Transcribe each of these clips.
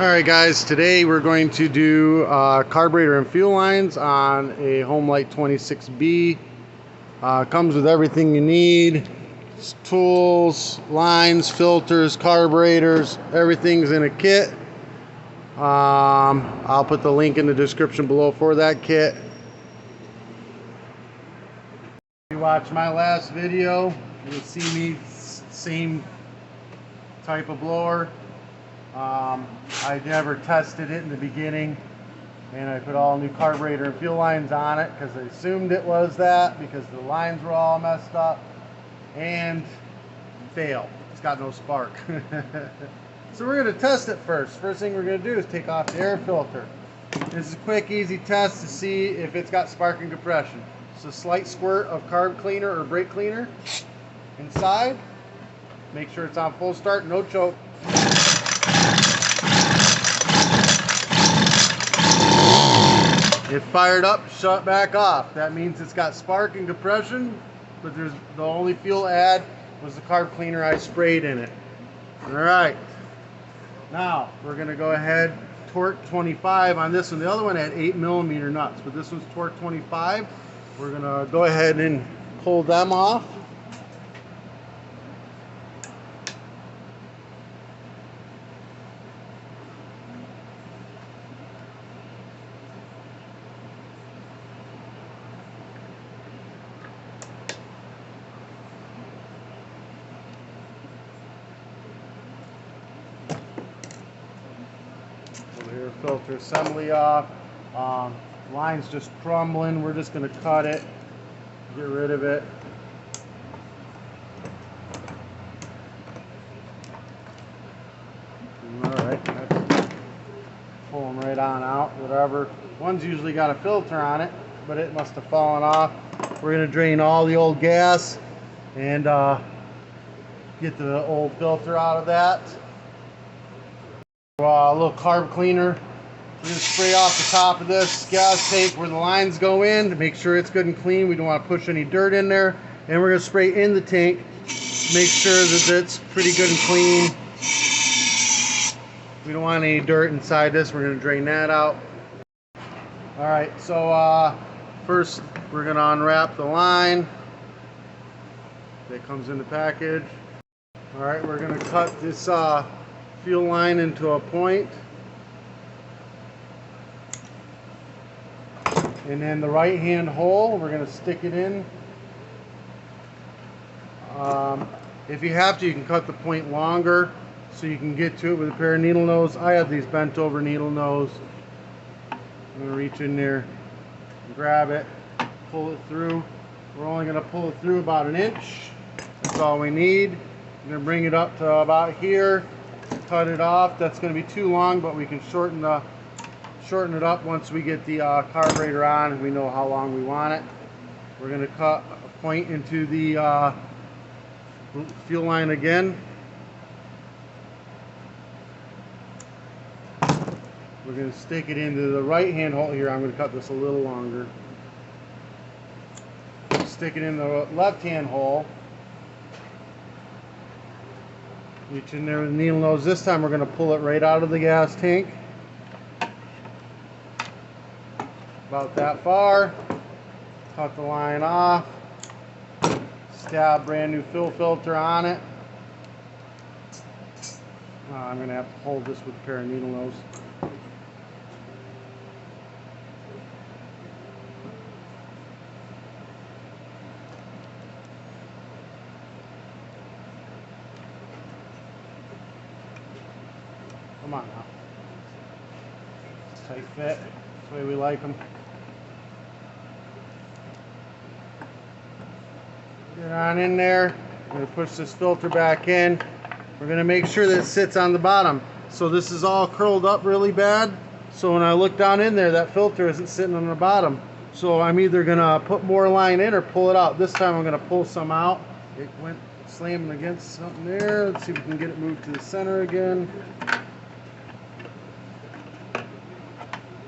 Alright guys, today we're going to do carburetor and fuel lines on a homelite 26B. Comes with everything you need. It's tools, lines, filters, carburetors, everything's in a kit. I'll put the link in the description below for that kit. If you watch my last video, you'll see me same type of blower. I never tested it in the beginning, and I put all new carburetor and fuel lines on it because I assumed it was that because the lines were all messed up and failed. It's got no spark. So we're going to test it first. First thing we're going to do is take off the air filter. This is a quick, easy test to see if it's got spark and compression. It's a slight squirt of carb cleaner or brake cleaner inside. Make sure it's on full start, no choke. It fired up, shut back off. That means it's got spark and compression, but the only fuel add was the carb cleaner I sprayed in it. All right. Now we're gonna go ahead, torque 25 on this one. The other one had 8mm nuts, but this one's torque 25. We're gonna go ahead and pull them off. Air filter assembly off. Line's just crumbling. We're just going to cut it, get rid of it. Alright, that's pulling right on out. Whatever. One's usually got a filter on it, but it must have fallen off. We're going to drain all the old gas and get the old filter out of that. A little carb cleaner. We're going to spray off the top of this gas tank where the lines go in to make sure it's good and clean. We don't want to push any dirt in there. And we're going to spray in the tank, make sure that it's pretty good and clean. We don't want any dirt inside this. We're going to drain that out. Alright, so first we're going to unwrap the line that comes in the package. Alright, we're going to cut this fuel line into a point, and then the right hand hole we're going to stick it in. If you have to, you can cut the point longer so you can get to it with a pair of needle nose. I have these bent over needle nose. I'm going to reach in there and grab it, pull it through. We're only going to pull it through about 1 inch. That's all we need. I'm going to bring it up to about here. Cut it off. That's going to be too long, but we can shorten it up once we get the carburetor on and we know how long we want it. We're going to cut a point into the fuel line again. We're going to stick it into the right hand hole here. I'm going to cut this a little longer. Stick it in the left hand hole. Reach in there with the needle nose. This time we're going to pull it right out of the gas tank. About that far. Cut the line off. Stab brand new fuel filter on it. I'm going to have to hold this with a pair of needle nose. Come on now. Tight fit. That's the way we like them. Get on in there. I'm going to push this filter back in. We're going to make sure that it sits on the bottom. So this is all curled up really bad. So when I look down in there, that filter isn't sitting on the bottom. So I'm either going to put more line in or pull it out. This time I'm going to pull some out. It went slamming against something there. Let's see if we can get it moved to the center again.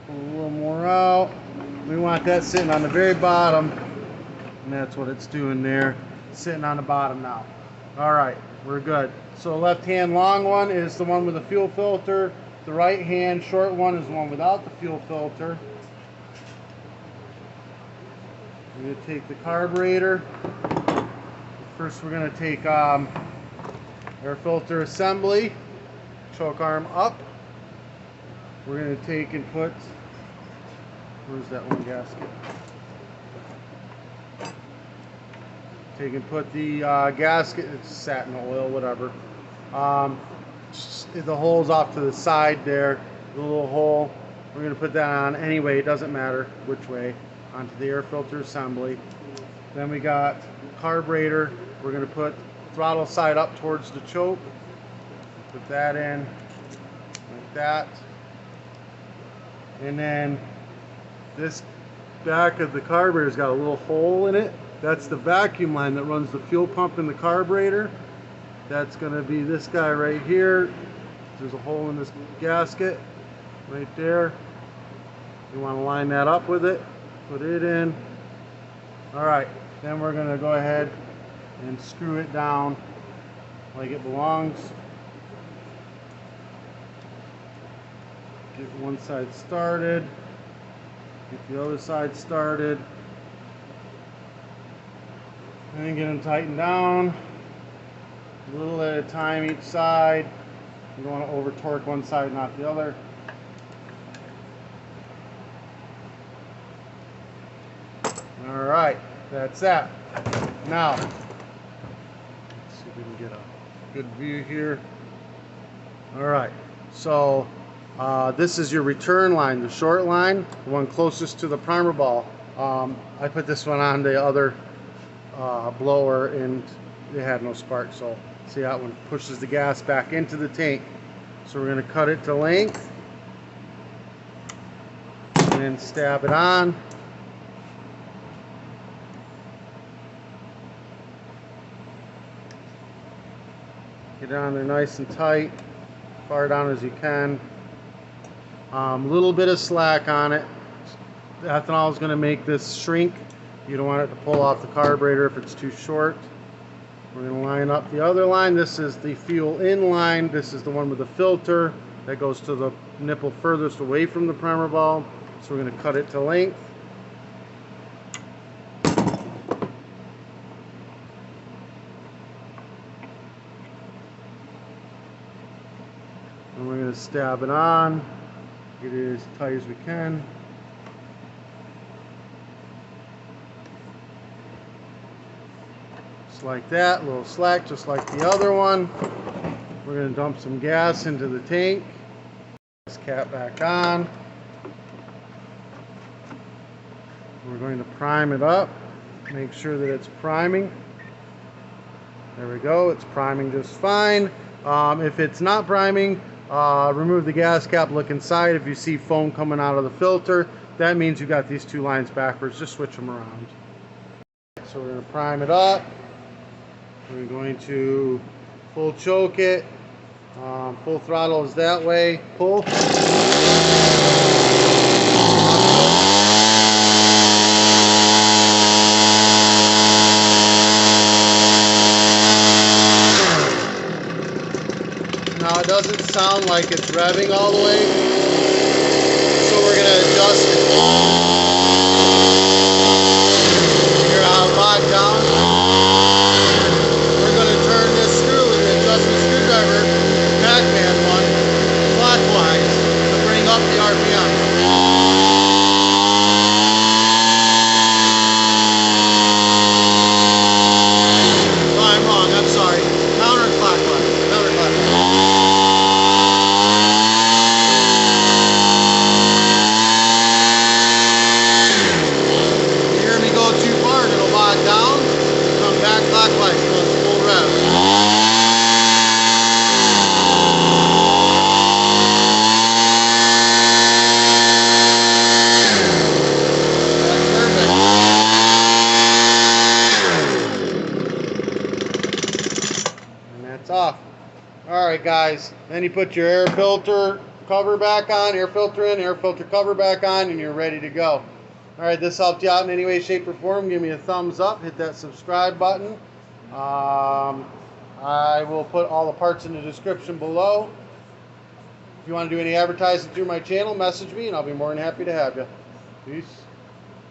A little more out. We want that sitting on the very bottom, and that's what it's doing there, sitting on the bottom now. All right, we're good. So left hand long one is the one with the fuel filter. The right hand short one is the one without the fuel filter. We're going to take the carburetor. First we're going to take air filter assembly, choke arm up. We're going to take and put, where's that one gasket? Take and put the gasket, it's satin oil, whatever. The hole's off to the side there, the little hole. We're going to put that on anyway, it doesn't matter which way, onto the air filter assembly. Then we got carburetor. We're going to put throttle side up towards the choke. Put that in like that. And then this back of the carburetor's got a little hole in it. That's the vacuum line that runs the fuel pump in the carburetor. That's going to be this guy right here. There's a hole in this gasket right there. You want to line that up with it. Put it in. Alright, then we're going to go ahead and screw it down like it belongs. Get one side started. Get the other side started. And then get them tightened down. A little at a time each side. You don't want to over torque one side, not the other. Alright, that's that. Now, let's see if we can get a good view here. Alright, so this is your return line, the short line, the one closest to the primer ball. I put this one on the other blower and it had no spark, so see how that one pushes the gas back into the tank. So we're going to cut it to length and then stab it on. Get it on there nice and tight, far down as you can. Little bit of slack on it. The ethanol is going to make this shrink. You don't want it to pull off the carburetor if it's too short. We're going to line up the other line. This is the fuel in line. This is the one with the filter that goes to the nipple furthest away from the primer ball. So we're going to cut it to length. And we're going to stab it on. Get it as tight as we can. Just like that, a little slack, just like the other one. We're going to dump some gas into the tank. This cap back on. We're going to prime it up. Make sure that it's priming. There we go, it's priming just fine. If it's not priming, remove the gas cap, look inside. If you see foam coming out of the filter, that means you got these two lines backwards. Just switch them around. So we're going to prime it up. We're going to full choke it. Full throttle is that way. Pull. Now it doesn't sound like it's revving all the way, so we're going to adjust it. Hear how it bogged down? We're going to turn this screw with the adjustment screwdriver, Pac-Man one, clockwise to bring up the RPM. Oh, I'm wrong, I'm sorry. Counterclockwise. Clockwise, so it's full rev. That's perfect. And that's off. Alright guys, then you put your air filter cover back on, air filter in, air filter cover back on, and you're ready to go. Alright, this helped you out in any way, shape, or form. Give me a thumbs up, hit that subscribe button. I will put all the parts in the description below. If you want to do any advertising through my channel, message me and I'll be more than happy to have you. Peace.